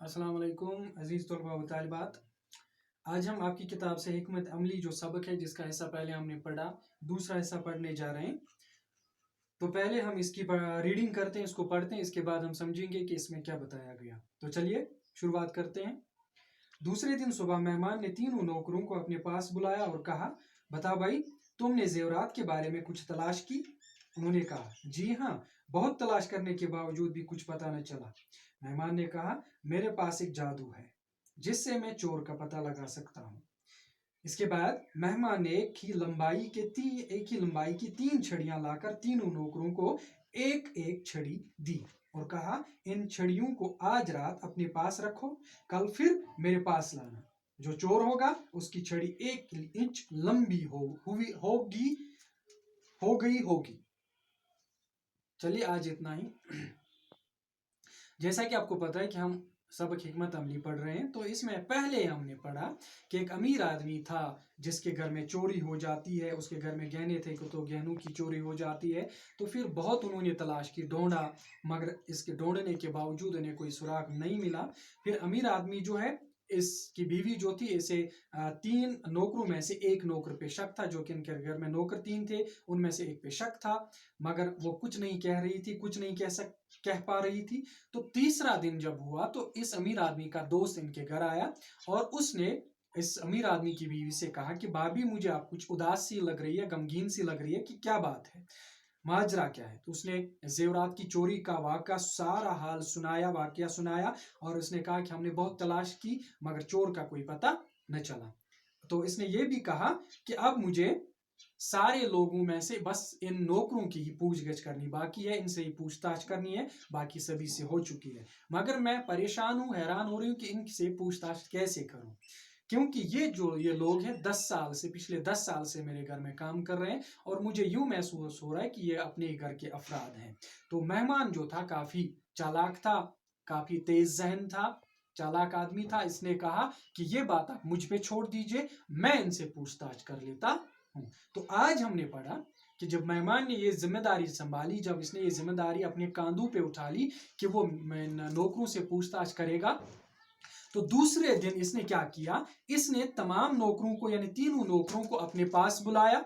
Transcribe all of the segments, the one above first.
अस्सलाम वालेकुम अजीज़ तलबा व तालिबात। आज हम आपकी किताब से हिकमत अमली जो सबक है जिसका हिस्सा पहले हमने पढ़ा, दूसरा हिस्सा पढ़ने जा रहे हैं। तो पहले हम इसकी रीडिंग करते हैं, इसको पढ़ते हैं, इसके बाद हम समझेंगे कि इसमें क्या बताया गया। तो चलिए शुरुआत करते हैं। दूसरे दिन सुबह मेहमान ने तीनों नौकरों को अपने पास बुलाया और कहा, बता भाई, तुमने जेवरात के बारे में कुछ तलाश की? उन्होंने कहा, जी हाँ, बहुत तलाश करने के बावजूद भी कुछ पता न चला। मेहमान ने कहा, मेरे पास एक जादू है जिससे मैं चोर का पता लगा सकता हूँ। इसके बाद मेहमान ने एक ही लंबाई की 3 छड़ियां लाकर तीनों नौकरों को एक एक छड़ी दी और कहा, इन छड़ियों को आज रात अपने पास रखो, कल फिर मेरे पास लाना। जो चोर होगा उसकी छड़ी 1 इंच लंबी हो गई होगी। चलिए आज इतना ही। जैसा कि आपको पता है कि हम सबक हिकमत अमली पढ़ रहे हैं, तो इसमें पहले हमने पढ़ा कि एक अमीर आदमी था जिसके घर में चोरी हो जाती है। उसके घर में गहने थे तो गहनों की चोरी हो जाती है। तो फिर बहुत उन्होंने तलाश की, ढूंढा, मगर इसके ढूंढने के बावजूद उन्हें कोई सुराग नहीं मिला। फिर अमीर आदमी जो है, इसकी बीवी जो थी, इसे 3 नौकरों में से एक नौकर पे शक था। जो कि इनके घर में नौकर 3 थे, उनमें से एक पे शक था, मगर वो कुछ नहीं कह रही थी, कुछ नहीं कह पा रही थी। तो तीसरा दिन जब हुआ तो इस अमीर आदमी का दोस्त इनके घर आया और उसने इस अमीर आदमी की बीवी से कहा कि भाभी, मुझे आप कुछ उदास सी लग रही है, गमगीन सी लग रही है, कि क्या बात है, माजरा क्या है? तो उसने जेवरात की चोरी का सारा हाल वाकया सुनाया और उसने कहा कि हमने बहुत तलाश की मगर चोर का कोई पता न चला। तो इसने ये भी कहा कि अब मुझे सारे लोगों में से बस इन नौकरों की ही पूछगछ करनी बाकी है, इनसे ही पूछताछ करनी है, बाकी सभी से हो चुकी है। मगर मैं परेशान हूं, हैरान हो रही हूं कि इनसे पूछताछ कैसे करूं, क्योंकि ये लोग हैं 10 साल से, पिछले 10 साल से मेरे घर में काम कर रहे हैं और मुझे यूं महसूस हो रहा है कि ये अपने घर के अफराद हैं। तो मेहमान जो था काफी चालाक था, काफी तेज जहन था, चालाक आदमी था। इसने कहा कि ये बात आप मुझ पे छोड़ दीजिए, मैं इनसे पूछताछ कर लेता हूँ। तो आज हमने पढ़ा कि जब मेहमान ने ये जिम्मेदारी संभाली, जब इसने ये जिम्मेदारी अपने कांधों पे उठा ली कि वो नौकरों से पूछताछ करेगा, तो दूसरे दिन इसने क्या किया, इसने तमाम नौकरों को यानी तीनों नौकरों को अपने पास बुलाया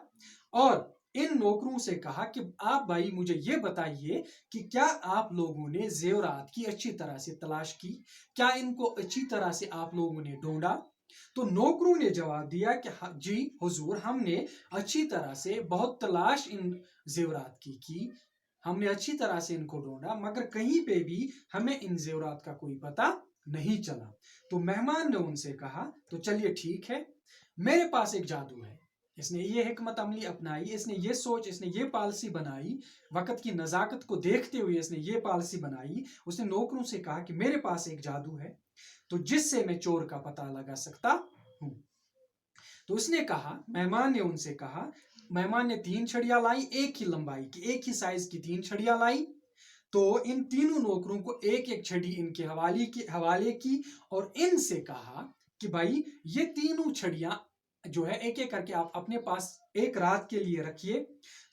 और इन नौकरों से कहा कि आप भाई मुझे ये बताइए कि क्या आप लोगों ने जेवरात की अच्छी तरह से तलाश की, क्या इनको अच्छी तरह से आप लोगों ने ढूंढा? तो नौकरों ने जवाब दिया कि जी हुजूर, हमने अच्छी तरह से बहुत तलाश इन जेवरात की, हमने अच्छी तरह से इनको ढूंढा, मगर कहीं पे भी हमें इन जेवरात का कोई पता नहीं चला। तो मेहमान ने उनसे कहा, तो चलिए ठीक है, मेरे पास एक जादू है। इसने ये हिकमत अमली अपनाई, इसने ये पॉलिसी बनाई, वक्त की नजाकत को देखते हुए इसने ये पॉलिसी बनाई। उसने नौकरों से कहा कि मेरे पास एक जादू है तो जिससे मैं चोर का पता लगा सकता हूं। तो उसने कहा, मेहमान ने 3 छड़ियां लाई, एक ही लंबाई की, एक ही साइज की 3 छड़ियां लाई। तो इन तीनों नौकरों को एक एक छड़ी इनके हवाले की और इनसे कहा कि भाई ये तीनों छड़ियां जो है एक एक करके आप अपने पास एक रात के लिए रखिए,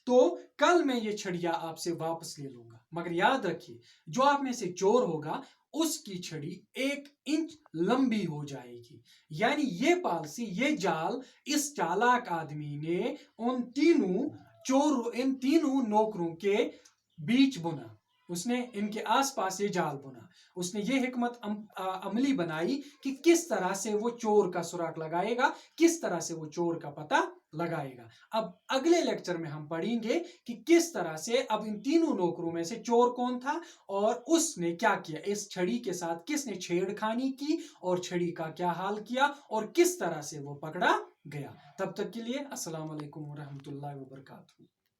तो कल मैं ये छड़ियां आपसे वापस ले लूंगा। मगर याद रखिए, जो आप में से चोर होगा उसकी छड़ी 1 इंच लंबी हो जाएगी। यानी ये पॉलिसी, ये जाल इस चालाक आदमी ने इन तीनों नौकरों के बीच बुना। उसने इनके आसपास ये जाल बुना, उसने ये हिकमत अमली बनाई कि किस तरह से वो चोर का सुराग लगाएगा, किस तरह से वो चोर का पता लगाएगा। अब अगले लेक्चर में हम पढ़ेंगे कि किस तरह से अब इन तीनों नौकरों में से चोर कौन था और उसने क्या किया, इस छड़ी के साथ किसने छेड़खानी की और छड़ी का क्या हाल किया और किस तरह से वो पकड़ा गया। तब तक के लिए अस्सलाम वालेकुम व रहमतुल्लाहि व बरकातहू।